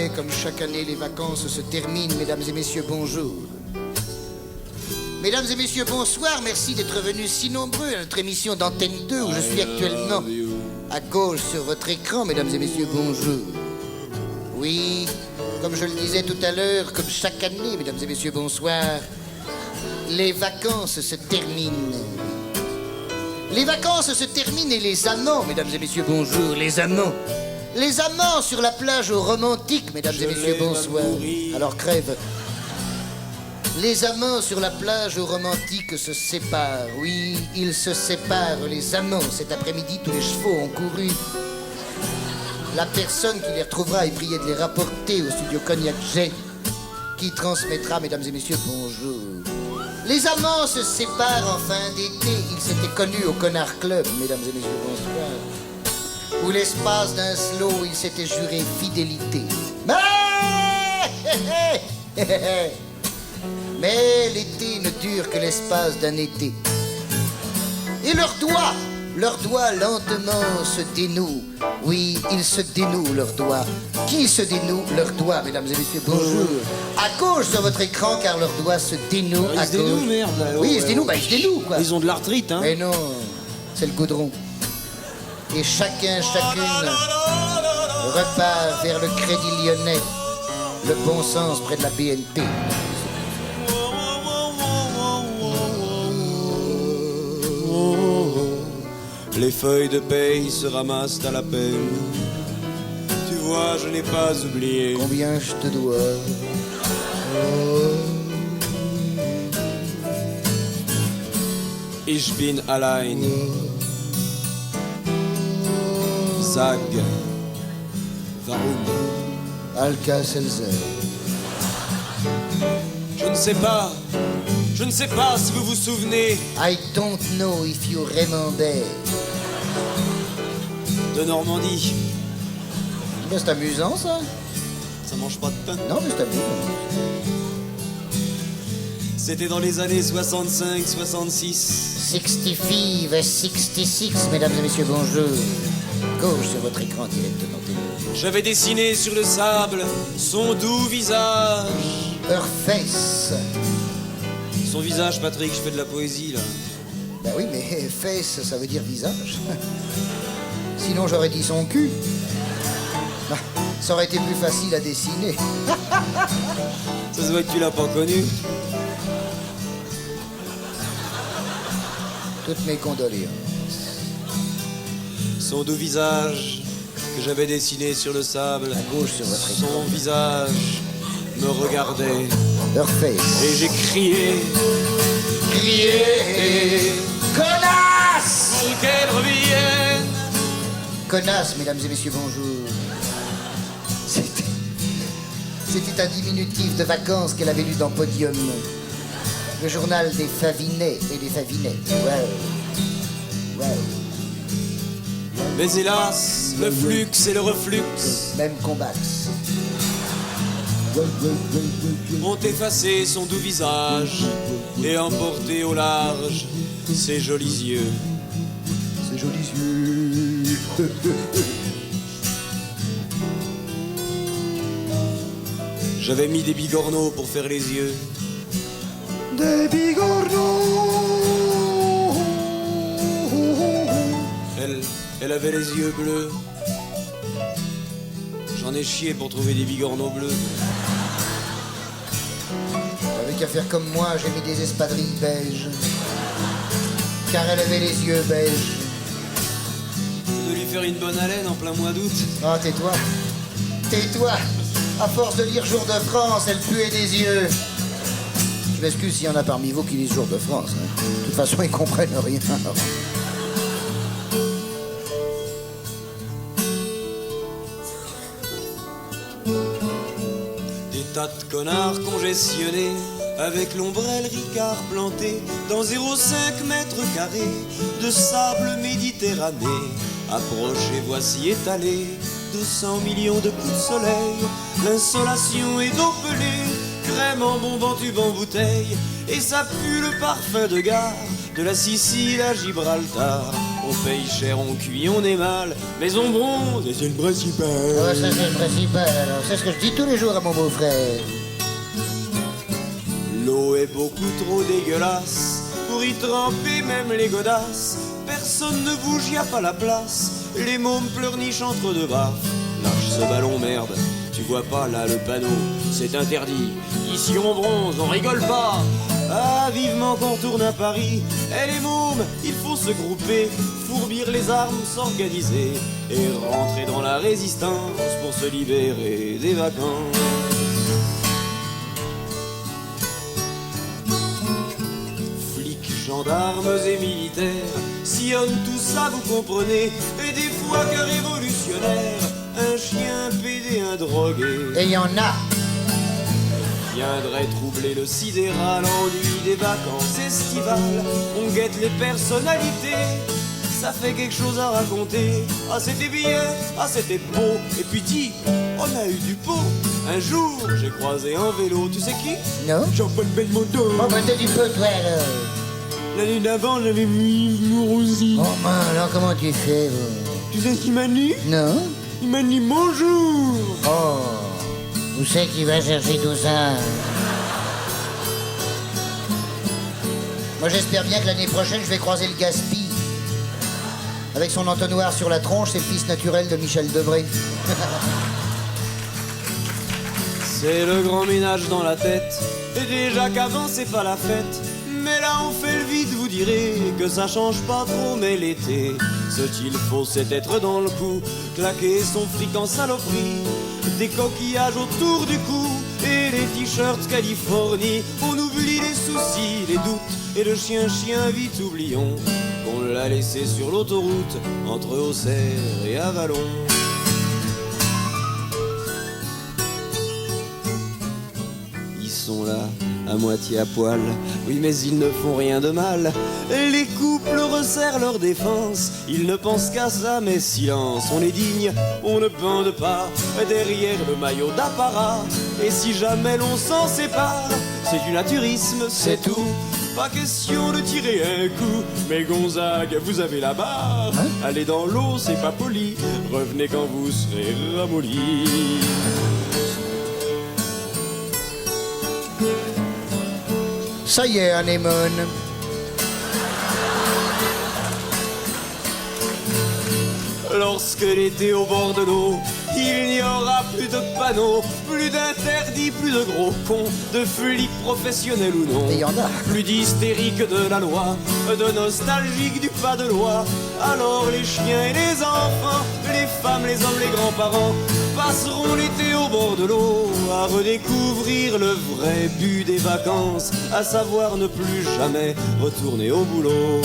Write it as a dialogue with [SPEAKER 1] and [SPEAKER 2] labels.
[SPEAKER 1] Mais comme chaque année, les vacances se terminent, mesdames et messieurs, bonjour. Mesdames et messieurs, bonsoir. Merci d'être venus si nombreux à notre émission d'Antenne 2 où je suis actuellement. À gauche sur votre écran, mesdames et messieurs, bonjour. Oui, comme je le disais tout à l'heure, comme chaque année, mesdames et messieurs, bonsoir, les vacances se terminent. Les vacances se terminent et les amants, mesdames et messieurs, bonjour, les amants. Les amants sur la plage aux romantiques, mesdames et messieurs, bonsoir. Alors crève. Les amants sur la plage aux romantiques se séparent. Oui, ils se séparent, les amants. Cet après-midi, tous les chevaux ont couru. La personne qui les retrouvera est priée de les rapporter au studio Cognac J, qui transmettra, mesdames et messieurs, bonjour. Les amants se séparent en fin d'été. Ils s'étaient connus au Connard Club, mesdames et messieurs, bonsoir. Où l'espace d'un slow, ils s'étaient jurés fidélité. Mais l'été ne dure que l'espace d'un été. Et leurs doigts lentement se dénouent. Oui, ils se dénouent, leurs doigts. Qui se dénoue? Leurs doigts, mesdames et messieurs, bonjour. À gauche sur votre écran, car leurs doigts se dénouent.
[SPEAKER 2] Ils se dénouent, merde.
[SPEAKER 1] Oui, ils se dénouent, ils se dénouent, quoi.
[SPEAKER 2] Ils ont de l'arthrite, hein.
[SPEAKER 1] Mais non, c'est le goudron. Et chacune repart vers le Crédit Lyonnais, le bon sens près de la BNP.
[SPEAKER 2] Les feuilles de paye se ramassent à la peine. Tu vois, je n'ai pas oublié.
[SPEAKER 1] Combien je te dois?
[SPEAKER 2] Ich bin allein. Sag, warum?
[SPEAKER 1] Alka-Seltzer.
[SPEAKER 2] Je ne sais pas si vous vous souvenez
[SPEAKER 1] I don't know if you remember.
[SPEAKER 2] de Normandie.
[SPEAKER 1] Mais c'est amusant, ça.
[SPEAKER 2] Ça mange pas de pain.
[SPEAKER 1] Non, mais c'est amusant.
[SPEAKER 2] C'était dans les années 65-66.
[SPEAKER 1] 65 et 66, mesdames et messieurs, bonjour. Gauche sur votre écran directement.
[SPEAKER 2] J'avais dessiné sur le sable son doux visage.
[SPEAKER 1] Her face.
[SPEAKER 2] Son visage, Patrick, je fais de la poésie, là.
[SPEAKER 1] Ben oui, mais face, ça veut dire visage. Sinon, j'aurais dit son cul. Ben, ça aurait été plus facile à dessiner.
[SPEAKER 2] Ça se voit que tu l'as pas connu.
[SPEAKER 1] Toutes mes condoléances.
[SPEAKER 2] Son doux visage que j'avais dessiné sur le sable.
[SPEAKER 1] À gauche sur votre écran.
[SPEAKER 2] Son visage me regardait.
[SPEAKER 1] Her face.
[SPEAKER 2] Et j'ai crié.
[SPEAKER 1] Crier. Connasse!
[SPEAKER 2] Pour qu'elle revienne.
[SPEAKER 1] Connasse, mesdames et messieurs, bonjour. C'était un diminutif de vacances qu'elle avait lu dans Podium. Le journal des Favinets et des Favinettes. Wow.
[SPEAKER 2] Mais hélas, le flux et le reflux
[SPEAKER 1] Même combat.
[SPEAKER 2] ont effacé son doux visage et emporté au large ses jolis yeux.
[SPEAKER 1] Ces jolis yeux.
[SPEAKER 2] J'avais mis des bigorneaux pour faire les yeux.
[SPEAKER 1] Des bigorneaux.
[SPEAKER 2] Elle avait les yeux bleus. J'en ai chié pour trouver des bigorneaux bleus.
[SPEAKER 1] T'avais qu'à faire comme moi, j'ai mis des espadrilles beiges. Car elle avait les yeux beiges.
[SPEAKER 2] De lui faire une bonne haleine en plein mois d'août.
[SPEAKER 1] Ah, tais-toi. Tais-toi. À force de lire Jour de France, elle puait des yeux. Je m'excuse s'il y en a parmi vous qui lisent Jour de France. Hein. De toute façon, ils comprennent rien.
[SPEAKER 2] Des tas de connards congestionnés avec l'ombrelle Ricard plantée dans 0,5 mètres carrés de sable méditerranéen. Approchez, voici étalé 200 millions de coups de soleil. L'insolation est d'eau pelée, crème en bonbon, tube en bouteille. Et ça pue le parfum de gare de la Sicile à Gibraltar. On paye cher, on cuit, on est mal, mais on bronze et c'est le principal.
[SPEAKER 1] Oh, ça c'est le principal, alors. C'est ce que je dis tous les jours à mon beau-frère.
[SPEAKER 2] L'eau est beaucoup trop dégueulasse pour y tremper même les godasses. Personne ne bouge, y a pas la place. Les mômes pleurnichent entre deux baffes. Lâche ce ballon, merde. Tu vois pas là le panneau, c'est interdit. Ici on bronze, on rigole pas. Ah, vivement qu'on retourne à Paris. Eh les mômes, il faut se grouper, fourbir les armes, s'organiser et rentrer dans la résistance pour se libérer des vacances. Gendarmes et militaires sillonnent tout ça, vous comprenez. Et des fois qu'un révolutionnaire, un chien pédé, un drogué,
[SPEAKER 1] Et il y en a.
[SPEAKER 2] viendrait troubler le sidéral ennui des vacances estivales. On guette les personnalités, ça fait quelque chose à raconter. Ah c'était bien, ah c'était beau. Et puis dis, on a eu du pot. Un jour j'ai croisé en vélo, tu sais qui?
[SPEAKER 1] Non?
[SPEAKER 2] Jean-Paul Belmondo.
[SPEAKER 1] Oh, bah t'as du peu, toi, alors.
[SPEAKER 2] L'année d'avant, j'avais mis Mourouzi.
[SPEAKER 1] Oh, man, alors comment tu fais, vous?
[SPEAKER 2] Tu sais ce qu'il m'a dit?
[SPEAKER 1] Non?
[SPEAKER 2] Il m'a dit bonjour.
[SPEAKER 1] Oh, où c'est qu'il va chercher tout ça? Moi, j'espère bien que l'année prochaine, je vais croiser le Gaspi. Avec son entonnoir sur la tronche, c'est le fils naturel de Michel Debré.
[SPEAKER 2] C'est le grand ménage dans la tête. Et déjà qu'avant, c'est pas la fête. Mais là on fait le vide, vous direz que ça change pas trop, mais l'été, ce qu'il faut c'est être dans le coup, claquer son fric en saloperie, des coquillages autour du cou et les t-shirts Californie. On oublie les soucis, les doutes et le chien vite oublions qu'on l'a laissé sur l'autoroute entre Auxerre et Avalon. Ils sont là, à moitié à poil, oui mais ils ne font rien de mal. Les couples resserrent leur défense, ils ne pensent qu'à ça, mais silence, on est digne, on ne bande pas derrière le maillot d'apparat. Et si jamais l'on s'en sépare, c'est du naturisme, c'est tout. Pas question de tirer un coup, mais Gonzague, vous avez la barre. Allez dans l'eau, c'est pas poli, revenez quand vous serez ramolli.
[SPEAKER 1] Ça y est, Anémone.
[SPEAKER 2] Lorsque l'été au bord de l'eau, il n'y aura plus de panneaux, plus d'interdits, plus de gros cons, de flics professionnels ou non.
[SPEAKER 1] Et il y en a.
[SPEAKER 2] Plus d'hystériques de la loi, de nostalgiques du pas de loi. Alors les chiens et les enfants, les femmes, les hommes, les grands-parents passeront l'été au bord de l'eau à redécouvrir le vrai but des vacances, à savoir ne plus jamais retourner au boulot.